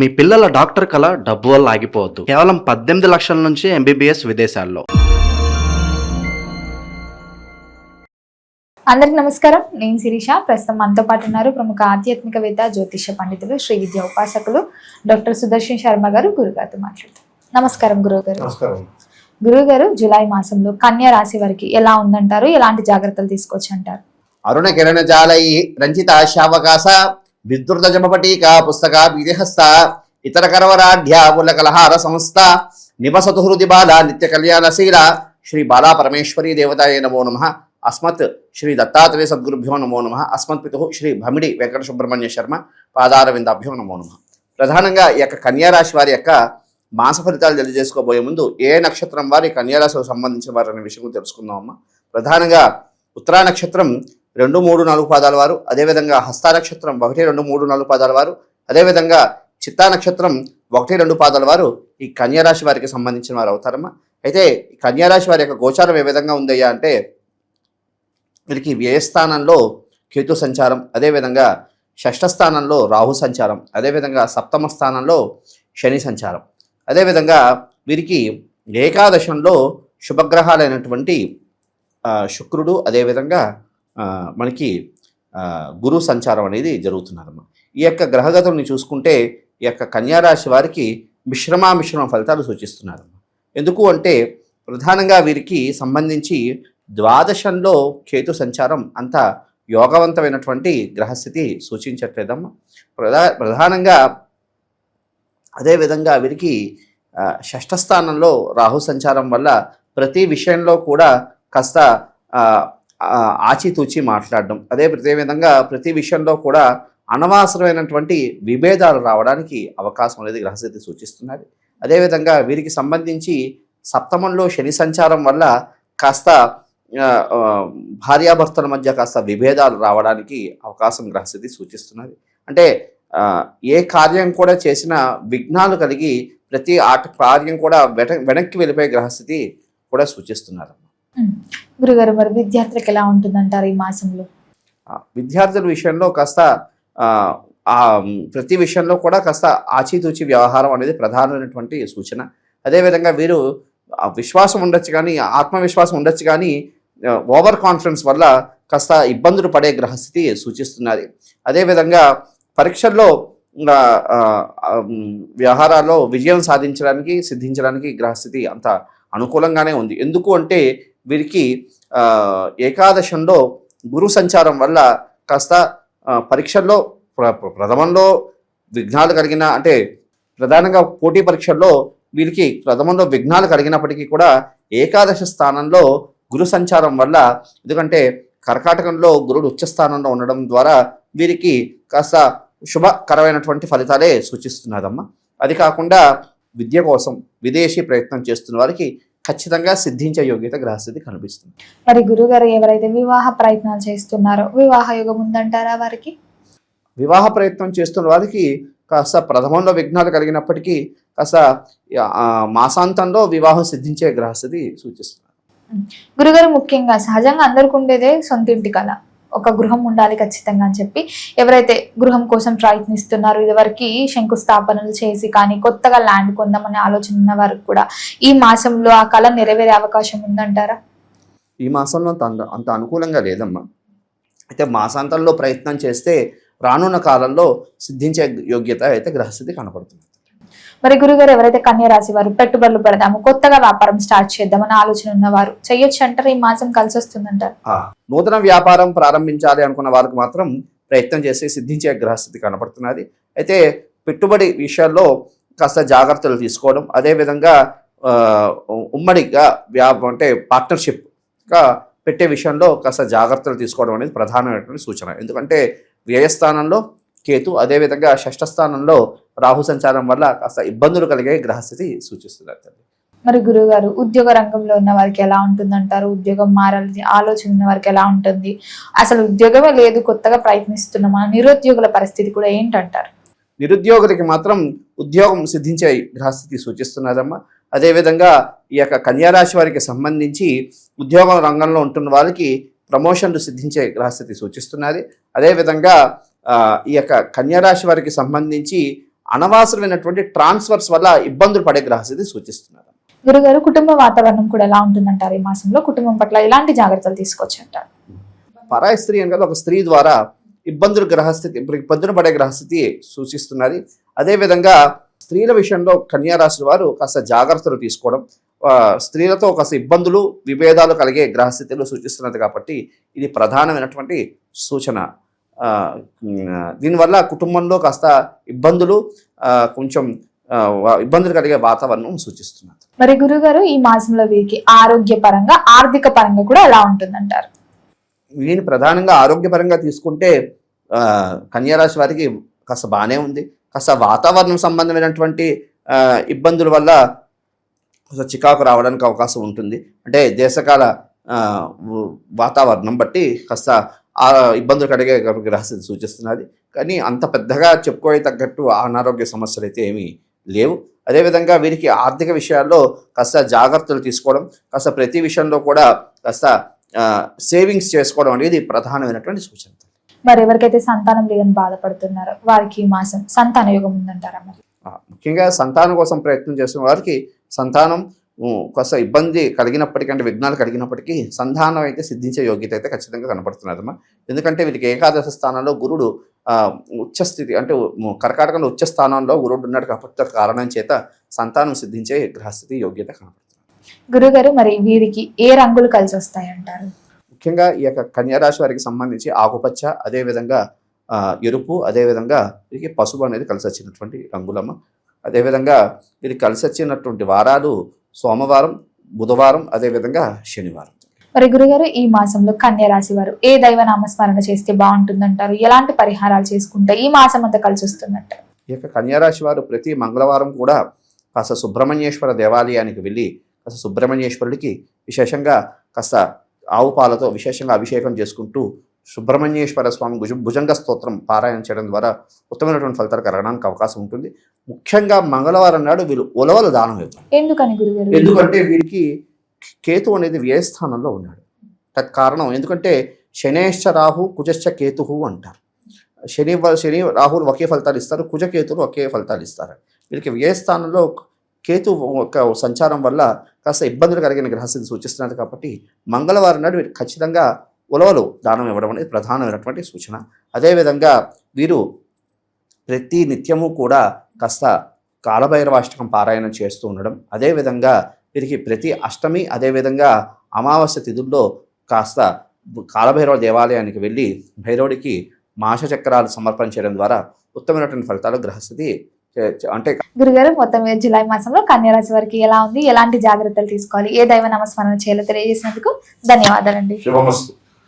మీ పిల్లల డాక్టర్ కల డబ్బు వల్ల ఆగిపోవద్దు. కేవలం 18 లక్షల నుంచి ఎంబీబీఎస్ విదేశాల్లో. అందరికి నమస్కారం. నేను శిరీష. ప్రస్తుతం మనతో పాటు ఉన్నారు ప్రముఖ ఆధ్యాత్మికవేత్త, జ్యోతిష పండితులు, శ్రీ విద్యా ఉపాసకులు డాక్టర్ సుదర్శన్ శర్మ గారు. గురుగారితో మాట్లాడుతారు. నమస్కారం గురుగారు. నమస్కారం. గురుగారు, జూలై మాసంలో కన్యా రాశి వారికి ఎలా ఉందంటారు? ఎలాంటి జాగ్రత్తలు తీసుకోవచ్చు అంటారు? అరుణ కిరణ జాలై రంజిత శావకాశ విద్రుత జమపటీకా పుస్తక విదేహస్థ ఇతర కరవరాఢ్య ముల కలహార సంస్థ నివసతు హృది బాల నిత్య కళ్యాణశీల శ్రీ బాలా పరమేశ్వరీ దేవతాయ నమో నమః. అస్మత్ శ్రీ దత్తాత్రేయ సద్గురుభ్యో నమో నమః. అస్మత్ పితు శ్రీ భమిడి వెంకట సుబ్రహ్మణ్య శర్మ పాదారవిందాభ్యో నమో నమః. ప్రధానంగా ఈ యొక్క కన్యారాశి వారి యొక్క మాస ఫలితాలు తెలియజేసుకోబోయే ముందు ఏ నక్షత్రం వారి కన్యారాశికి సంబంధించిన వారు అనే విషయం తెలుసుకుందామమ్మా. ప్రధానంగా ఉత్తరా నక్షత్రం 2, 3, 4 పాదాల వారు, అదేవిధంగా హస్త నక్షత్రం 1, 2, 3, 4 పాదాల వారు, అదేవిధంగా చిత్తా నక్షత్రం 1, 2 పాదాల వారు ఈ కన్యారాశి వారికి సంబంధించిన వారు అవుతారమ్మా. అయితే ఈ కన్యారాశి వారి యొక్క గోచారం ఏ విధంగా ఉందయ్యా అంటే, వీరికి వ్యయస్థానంలో కేతు సంచారం, అదేవిధంగా షష్ఠ స్థానంలో రాహు సంచారం, అదేవిధంగా సప్తమ స్థానంలో శని సంచారం, అదేవిధంగా వీరికి ఏకాదశంలో శుభగ్రహాలైనటువంటి శుక్రుడు, అదేవిధంగా మనకి గురు సంచారం అనేది జరుగుతున్నారమ్మా. ఈ యొక్క గ్రహగతుల్ని చూసుకుంటే ఈ యొక్క కన్యారాశి వారికి మిశ్రమ ఫలితాలు సూచిస్తున్నారమ్మా. ఎందుకు అంటే ప్రధానంగా వీరికి సంబంధించి ద్వాదశంలో కేతు సంచారం అంత యోగవంతమైనటువంటి గ్రహస్థితి సూచించట్లేదమ్మా. ప్రధానంగా అదేవిధంగా వీరికి షష్ఠ స్థానంలో రాహు సంచారం వల్ల ప్రతి విషయంలో కూడా కాస్త ఆచితూచి మాట్లాడడం, అదేవిధంగా ప్రతి విషయంలో కూడా అనవసరమైనటువంటి విభేదాలు రావడానికి అవకాశం అనేది గ్రహస్థితి సూచిస్తున్నది. అదేవిధంగా వీరికి సంబంధించి సప్తమంలో శని సంచారం వల్ల కాస్త భార్యాభర్తల మధ్య కాస్త విభేదాలు రావడానికి అవకాశం గ్రహస్థితి సూచిస్తున్నది. అంటే ఏ కార్యం కూడా చేసిన విఘ్నాలు కలిగి ప్రతి కార్యం కూడా వెనక్కి వెళ్ళిపోయే గ్రహస్థితి కూడా సూచిస్తున్నారు. గురుగారు, మరి విద్యార్థులకు ఎలా ఉంటుందంటారు ఈ మాసంలో? విద్యార్థుల విషయంలో కాస్త ప్రతి విషయంలో కూడా కాస్త ఆచితూచి వ్యవహారం అనేది ప్రధానమైనటువంటి సూచన. అదేవిధంగా వీరు విశ్వాసం ఉండొచ్చు కానీ, ఆత్మవిశ్వాసం ఉండొచ్చు కానీ, ఓవర్ కాన్ఫిడెన్స్ వల్ల కాస్త ఇబ్బందులు పడే గ్రహస్థితి సూచిస్తున్నది. అదేవిధంగా పరీక్షల్లో వ్యవహారాల్లో విజయం సిద్ధించడానికి గ్రహస్థితి అంత అనుకూలంగానే ఉంది. ఎందుకు అంటే వీరికి ఏకాదశంలో గురు సంచారం వల్ల కాస్త పరీక్షల్లో ప్రథమంలో విఘ్నాలు కలిగిన, అంటే ప్రధానంగా పోటీ పరీక్షల్లో వీరికి ప్రథమంలో విఘ్నాలు కలిగినప్పటికీ కూడా ఏకాదశ స్థానంలో గురు సంచారం వల్ల, ఎందుకంటే కర్కాటకంలో గురుడు ఉచ్చస్థానంలో ఉండడం ద్వారా వీరికి కాస్త శుభకరమైనటువంటి ఫలితాలే సూచిస్తున్నదమ్మా. అది కాకుండా విద్య కోసం విదేశీ ప్రయత్నం చేస్తున్న వారికి ఖచ్చితంగా సిద్ధించే యోగ్యత గ్రహస్థితి కనిపిస్తుంది. మరి గురుగారు, ఎవరైతే వివాహ ప్రయత్నాలు చేస్తున్నారో వివాహ యోగం ఉందంటారా వారికి? వివాహ ప్రయత్నం చేస్తున్న వారికి కాస్త ప్రథమంలో విఘ్నాలు కలిగినప్పటికీ కాస్త మాసాంతంలో వివాహం సిద్ధించే గ్రహస్థితి సూచిస్తున్నారు. గురుగారు, ముఖ్యంగా సహజంగా అందరికి ఉండేదే సొంత ఇంటి కళ, ఒక గృహం ఉండాలి ఖచ్చితంగా అని చెప్పి ఎవరైతే గృహం కోసం ప్రయత్నిస్తున్నారో, ఇదివరకు శంకుస్థాపనలు చేసి కానీ కొత్తగా ల్యాండ్ కొందామనే ఆలోచన ఉన్న వారికి కూడా ఈ మాసంలో ఆ కళ నెరవేరే అవకాశం ఉందంటారా? ఈ మాసంలో అంత అనుకూలంగా లేదమ్మా. అయితే మాసాంతంలో ప్రయత్నం చేస్తే రానున్న కాలంలో సిద్ధించే యోగ్యత అయితే గ్రహస్థితి కనపడుతుంది. మరి గురుగారు, ఎవరైతే కన్యా రాశి వారు పెట్టుబడులు పెడదాము, కొత్తగా వ్యాపారం స్టార్ట్ చేద్దామని ఆలోచన ఉన్నవారు చేయొచ్చు అంటారు? ఈ మాసం కలిసి వస్తుందంటారు? నూతన వ్యాపారం ప్రారంభించాలి అనుకున్న వారికి మాత్రం ప్రయత్నం చేసి సిద్ధించే గ్రహస్థితి కనపడుతున్నది. అయితే పెట్టుబడి విషయాల్లో కాస్త జాగ్రత్తలు తీసుకోవడం, అదేవిధంగా ఉమ్మడిగా అంటే పార్ట్నర్షిప్గా పెట్టే విషయంలో కాస్త జాగ్రత్తలు తీసుకోవడం అనేది ప్రధానమైనటువంటి సూచన. ఎందుకంటే వ్యయస్థానంలో కేతు, అదేవిధంగా షష్ఠ స్థానంలో రాహు సంచారం వల్ల కాస్త ఇబ్బందులు కలిగే గ్రహస్థితి సూచిస్తున్నారు. మరి గురుగారు, ఉద్యోగ రంగంలో ఉన్న వారికి ఎలా ఉంటుందంటారు? ఉద్యోగం మారాలని ఆలోచన ఉన్న వారికి ఎలా ఉంటుంది? అసలు ఉద్యోగమే లేదు, కొత్తగా ప్రయత్నిస్తున్నామా? నిరుద్యోగుల పరిస్థితి కూడా ఏంటంటారు? నిరుద్యోగులకి మాత్రం ఉద్యోగం సిద్ధించే గ్రహస్థితి సూచిస్తున్నదమ్మా. అదేవిధంగా ఈ యొక్క కన్యారాశి వారికి సంబంధించి ఉద్యోగ రంగంలో ఉంటున్న వారికి ప్రమోషన్లు సిద్ధించే గ్రహస్థితి సూచిస్తున్నది. అదేవిధంగా ఈ యొక్క కన్యారాశి వారికి సంబంధించి అనవసరమైనటువంటి ట్రాన్స్ఫర్స్ వల్ల ఇబ్బందులు పడే గ్రహస్థితి సూచిస్తున్నారు. గురుగారు, కుటుంబ వాతావరణం కూడా ఎలా ఉంటుందంటారు ఈ మాసంలో? కుటుంబం పట్ల ఎలాంటి జాగ్రత్తలు తీసుకోవచ్చు అంటారు? పరాయి స్త్రీ అని కదా, ఒక స్త్రీ ద్వారా ఇబ్బందులు ఇబ్బందులు పడే గ్రహస్థితి సూచిస్తున్నది. అదేవిధంగా స్త్రీల విషయంలో కన్యా రాశి వారు కాస్త జాగ్రత్తలు తీసుకోవడం, స్త్రీలతో కాస్త ఇబ్బందులు విభేదాలు కలిగే గ్రహస్థితిలో సూచిస్తున్నది కాబట్టి ఇది ప్రధానమైనటువంటి సూచన. దీనివల్ల కుటుంబంలో కాస్త ఇబ్బందులు ఇబ్బందులు కలిగే వాతావరణం సూచిస్తున్నది. మరి గురుగారు, ఈ మాసంలో వీరికి ఆరోగ్యపరంగా ఆర్థిక పరంగా కూడా ఎలా ఉంటుందంటారు? వీరిని ప్రధానంగా ఆరోగ్యపరంగా తీసుకుంటే కన్యారాశి వారికి కాస్త బాగానే ఉంది. కాస్త వాతావరణం సంబంధమైనటువంటి ఇబ్బందుల వల్ల కాస్త చికాకు రావడానికి అవకాశం ఉంటుంది. అంటే దేశకాల వాతావరణం బట్టి కాస్త ఇబ్బందులు కలిగే గ్రహస్థితి సూచిస్తున్నది. కానీ అంత పెద్దగా చెప్పుకోవే తగ్గట్టు అనారోగ్య సమస్యలు అయితే ఏమీ లేవు. అదేవిధంగా వీరికి ఆర్థిక విషయాల్లో కాస్త జాగ్రత్తలు తీసుకోవడం, కాస్త ప్రతి విషయంలో కూడా కాస్త సేవింగ్స్ చేసుకోవడం అనేది ప్రధానమైనటువంటి సూచన. మరి ఎవరికైతే సంతానం లేదని బాధపడుతున్నారో వారికి ఈ మాసం సంతాన యోగం ఉందంటారా? మరి ముఖ్యంగా సంతానం కోసం ప్రయత్నం చేస్తున్న వారికి సంతానం కాస్త ఇబ్బంది కలిగినప్పటికంటే, విఘ్నాలు కలిగినప్పటికీ సంతానం అయితే సిద్ధించే యోగ్యత అయితే ఖచ్చితంగా కనపడుతున్నదమ్మా. ఎందుకంటే వీరికి ఏకాదశ స్థానంలో గురుడు ఉచ్చస్థితి, అంటే కర్కాటకంలో ఉచ్చ స్థానంలో గురుడు ఉన్నాడు కాబట్టి కారణం చేత సంతానం సిద్ధించే గ్రహస్థితి యోగ్యత కనపడుతుంది. గురుగారు, మరి వీరికి ఏ రంగులు కలిసి వస్తాయి అంటారు? ముఖ్యంగా ఈ యొక్క కన్యారాశి వారికి సంబంధించి ఆకుపచ్చ, అదేవిధంగా ఎరుపు, అదేవిధంగా వీరికి పసుపు అనేది కలిసి వచ్చినటువంటి రంగులమ్మ. అదేవిధంగా వీరికి కలిసి వచ్చినటువంటి వారాలు సోమవారం, బుధవారం, అదేవిధంగా శనివారం. మరి గురుగారు, ఈ మాసంలో కన్యా రాశి వారు ఏ దైవ నామస్మరణ చేస్తే బాగుంటుందంటారు? ఎలాంటి పరిహారాలు చేసుకుంటే ఈ మాసం అంతా కలిసి వస్తుందంటారు? ఈ యొక్క కన్యారాశి వారు ప్రతి మంగళవారం కూడా కాస్త సుబ్రహ్మణ్యేశ్వర దేవాలయానికి వెళ్ళి కాస్త సుబ్రహ్మణ్యేశ్వరుడికి విశేషంగా కాస్త ఆవు పాలతో విశేషంగా అభిషేకం చేసుకుంటూ సుబ్రహ్మణ్యేశ్వర స్వామి భుజంగ స్తోత్రం పారాయణ చేయడం ద్వారా ఉత్తమమైనటువంటి ఫలితాలు కలగడానికి అవకాశం ఉంటుంది. ముఖ్యంగా మంగళవారం నాడు వీళ్ళు ఉలవలు దానం ఇవ్వాలి. ఎందుకని గురుగారు? ఎందుకంటే వీరికి కేతు అనేది వ్యయస్థానంలో ఉన్నాడు. తత్కారణం ఎందుకంటే శనేశ్చ రాహు కుజశ్చ కేతు అంటారు. శని రాహులు ఒకే ఫలితాలు ఇస్తారు, కుజకేతులు ఒకే ఫలితాలు ఇస్తారు. వీరికి వ్యయస్థానంలో కేతు ఒక సంచారం వల్ల కాస్త ఇబ్బందులు కలిగిన గ్రహస్థితి సూచిస్తున్నది కాబట్టి మంగళవారం నాడు వీరు ఖచ్చితంగా ఉలవలు దానం ఇవ్వడం అనేది ప్రధానమైనటువంటి సూచన. అదేవిధంగా వీరు ప్రతి నిత్యము కూడా కాస్త కాలభైరవాష్టకం పారాయణం చేస్తూ ఉండడం, అదేవిధంగా వీరికి ప్రతి అష్టమి, అదేవిధంగా అమావాస్య తిథుల్లో కాస్త కాలభైరవ దేవాలయానికి వెళ్ళి భైరవుడికి మాసచక్రాలు సమర్పణ చేయడం ద్వారా ఉత్తమమైనటువంటి ఫలితాలు గ్రహస్థితి అంటే. గురుగారు, మొత్తం మీద జూలై మాసంలో కన్యా రాశి వారికి ఎలా ఉంది, ఎలాంటి జాగ్రత్తలు తీసుకోవాలి, ఏ దైవ నామస్మరణ చేయాలో తెలియజేసినందుకు ధన్యవాదాలండి. శుభమస్తు.